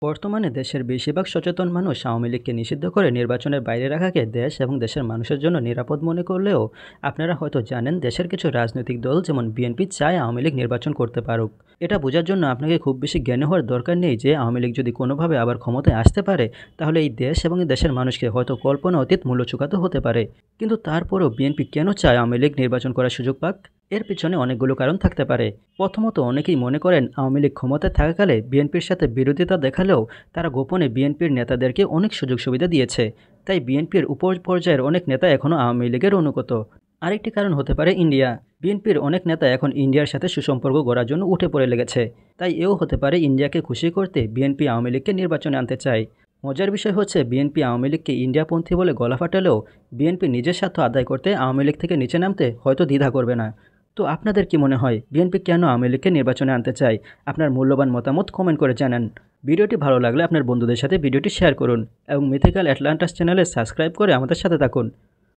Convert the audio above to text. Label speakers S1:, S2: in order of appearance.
S1: বর্তমানে দেশের বেশিরভাগ সচেতন মানুষ আওয়ামী লীগকে নিষিদ্ধ করে নির্বাচনের বাইরে রাখাকে দেশ এবং দেশের মানুষের জন্য নিরাপদ মনে করলেও আপনারা হয়তো জানেন দেশের কিছু রাজনৈতিক দল যেমন বিএনপি চায় আওয়ামী লীগ নির্বাচন করতে পারুক। এটা বোঝার জন্য আপনাকে খুব বেশি জ্ঞানী হওয়ার দরকার নেই যে আওয়ামী লীগ যদি কোনোভাবে আবার ক্ষমতায় আসতে পারে তাহলে এই দেশ এবং এই দেশের মানুষকে হয়তো কল্পনা অতীত মূল্য চুকাতে হতে পারে। কিন্তু তারপরও বিএনপি কেন চায় আওয়ামী লীগ নির্বাচন করার সুযোগ পাক? এর পিছনে অনেকগুলো কারণ থাকতে পারে। প্রথমত, অনেকেই মনে করেন আওয়ামী লীগ ক্ষমতায় থাকাকালে বিএনপির সাথে বিরোধিতা দেখালেও তারা গোপনে বিএনপির নেতাদেরকে অনেক সুযোগ সুবিধা দিয়েছে। তাই বিএনপির উপর পর্যায়ের অনেক নেতা এখনও আওয়ামী লীগের অনুগত। আরেকটি কারণ হতে পারে ইন্ডিয়া। বিএনপির অনেক নেতা এখন ইন্ডিয়ার সাথে সুসম্পর্ক গড়ার জন্য উঠে পড়ে লেগেছে। তাই এও হতে পারে ইন্ডিয়াকে খুশি করতে বিএনপি আওয়ামী লীগকে নির্বাচনে আনতে চায়। মজার বিষয় হচ্ছে বিএনপি আওয়ামী লীগকে ইন্ডিয়াপন্থী বলে গলা ফাটালেও বিএনপি নিজের স্বার্থ আদায় করতে আওয়ামী লীগ থেকে নিচে নামতে হয়তো দ্বিধা করবে না। তো আপনাদের কি মনে হয় বিএনপি কেন আওয়ামী লীগকে নির্বাচনে আনতে চায়? আপনার মূল্যবান মতামত কমেন্ট করে জানান। ভিডিওটি ভালো লাগলে আপনার বন্ধুদের সাথে ভিডিওটি শেয়ার করুন এবং মিথিক্যাল অ্যাটলান্টাস চ্যানেলে সাবস্ক্রাইব করে আমাদের সাথে থাকুন।